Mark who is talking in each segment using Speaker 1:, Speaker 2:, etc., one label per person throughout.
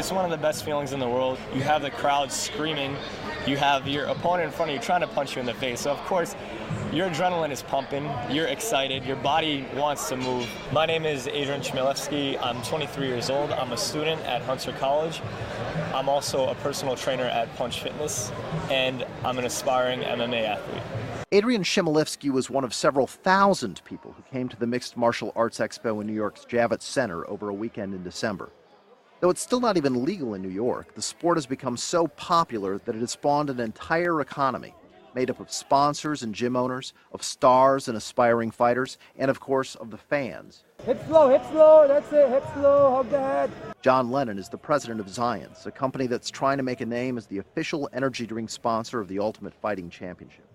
Speaker 1: It's one of the best feelings in the world. You have the crowd screaming. You have your opponent in front of you trying to punch you in the face. So, of course, your adrenaline is pumping. You're excited. Your body wants to move. My name is Adrian Chmielewski. I'm 23 years old. I'm a student at Hunter College. I'm also a personal trainer at Punch Fitness, and I'm an aspiring MMA athlete.
Speaker 2: Adrian Chmielewski was one of several thousand people who came to the Mixed Martial Arts Expo in New York's Javits Center over a weekend in December. Though it's still not even legal in New York, the sport has become so popular that it has spawned an entire economy made up of sponsors and gym owners, of stars and aspiring fighters, and of course of the fans.
Speaker 3: Hip slow, that's it, hip slow, hug the head.
Speaker 2: John Lennon is the president of Zions, a company that's trying to make a name as the official energy drink sponsor of the Ultimate Fighting Championship.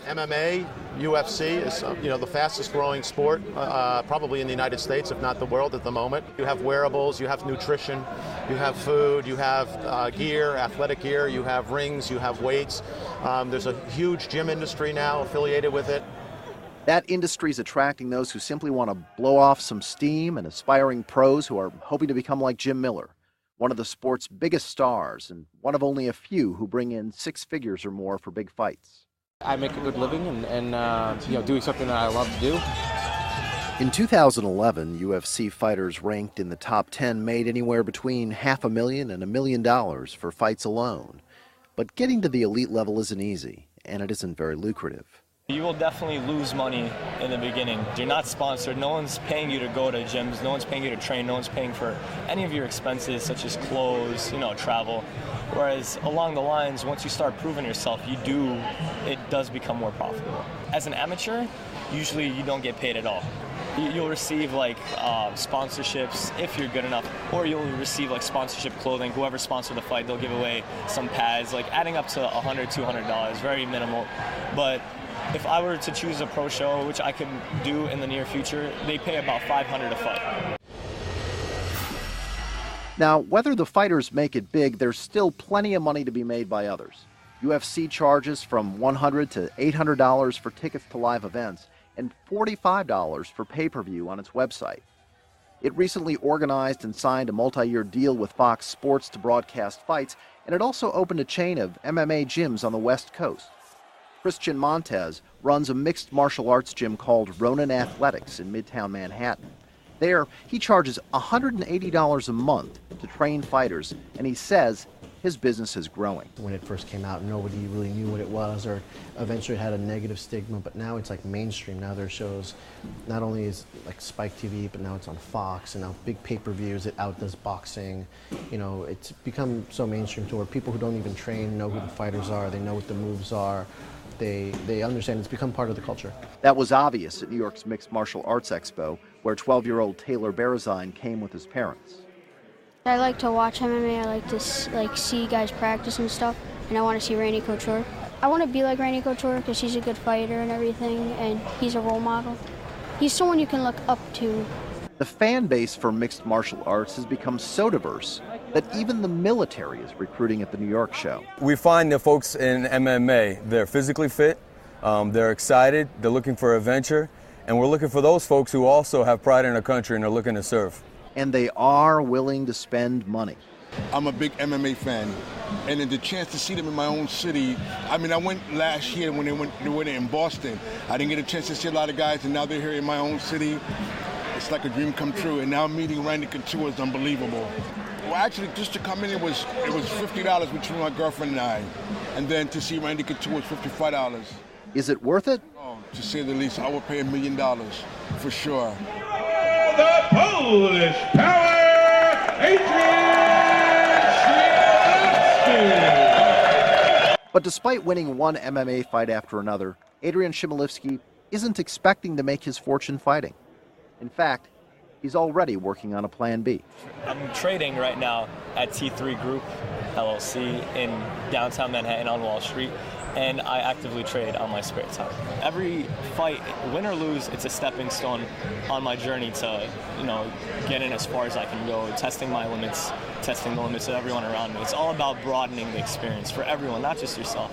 Speaker 4: MMA, UFC is the fastest growing sport probably in the United States, if not the world at the moment. You have wearables, you have nutrition, you have food, you have gear, athletic gear, you have rings, you have weights. There's a huge gym industry now affiliated with it.
Speaker 2: That industry is attracting those who simply want to blow off some steam and aspiring pros who are hoping to become like Jim Miller, one of the sport's biggest stars and one of only a few who bring in 6 figures or more for big fights.
Speaker 5: I make a good living and doing something that I love to do.
Speaker 2: In 2011, UFC fighters ranked in the top 10 made anywhere between $500,000 and $1 million for fights alone. But getting to the elite level isn't easy, and it isn't very lucrative.
Speaker 1: You will definitely lose money in the beginning. You're not sponsored. No one's paying you to go to gyms. No one's paying you to train. No one's paying for any of your expenses, such as clothes, travel. Whereas along the lines, once you start proving yourself, it does become more profitable. As an amateur, usually you don't get paid at all. You'll receive sponsorships if you're good enough, or you'll receive sponsorship clothing. Whoever sponsored the fight, they'll give away some pads, adding up to $100, $200, very minimal. But if I were to choose a pro show, which I could do in the near future, they pay about $500 a fight.
Speaker 2: Now, whether the fighters make it big, there's still plenty of money to be made by others. UFC charges from $100 to $800 for tickets to live events and $45 for pay-per-view on its website. It recently organized and signed a multi-year deal with Fox Sports to broadcast fights, and it also opened a chain of MMA gyms on the West Coast. Christian Montez runs a mixed martial arts gym called Ronin Athletics in Midtown Manhattan. There, he charges $180 a month to train fighters, and he says his business is growing.
Speaker 6: When it first came out, nobody really knew what it was, or eventually it had a negative stigma, but now it's mainstream. Now there are shows, not only is Spike TV, but now it's on Fox, and now big pay-per-views, it outdoes boxing. It's become so mainstream to where people who don't even train know who the fighters are, they know what the moves are. They understand it's become part of the culture.
Speaker 2: That was obvious at New York's Mixed Martial Arts Expo, where 12-year-old Taylor Berezine came with his parents.
Speaker 7: I like to watch MMA. I like to see guys practice and stuff, and I want to see Randy Couture. I want to be like Randy Couture because he's a good fighter and everything, and he's a role model. He's someone you can look up to.
Speaker 2: The fan base for mixed martial arts has become so diverse that even the military is recruiting at the New York show.
Speaker 8: We find the folks in MMA, they're physically fit, they're excited, they're looking for adventure, and we're looking for those folks who also have pride in their country and are looking to serve.
Speaker 2: And they are willing to spend money.
Speaker 9: I'm a big MMA fan, and the chance to see them in my own city. I went last year when they were in Boston. I didn't get a chance to see a lot of guys, and now they're here in my own city. It's like a dream come true, and now meeting Randy Couture is unbelievable. Well, actually, just to come in, it was $50 between my girlfriend and I, and then to see Randy Couture was $55.
Speaker 2: Is it worth it?
Speaker 9: Oh, to say the least, I would pay $1 million for sure.
Speaker 10: The Polish Power, Adrian Chmielewski.
Speaker 2: But despite winning one MMA fight after another, Adrian Chmielewski isn't expecting to make his fortune fighting. In fact, he's already working on a plan B.
Speaker 1: I'm trading right now at T3 Group, LLC, in downtown Manhattan on Wall Street, and I actively trade on my spare time. Every fight, win or lose, it's a stepping stone on my journey to, get in as far as I can go, testing my limits, testing the limits of everyone around me. It's all about broadening the experience for everyone, not just yourself.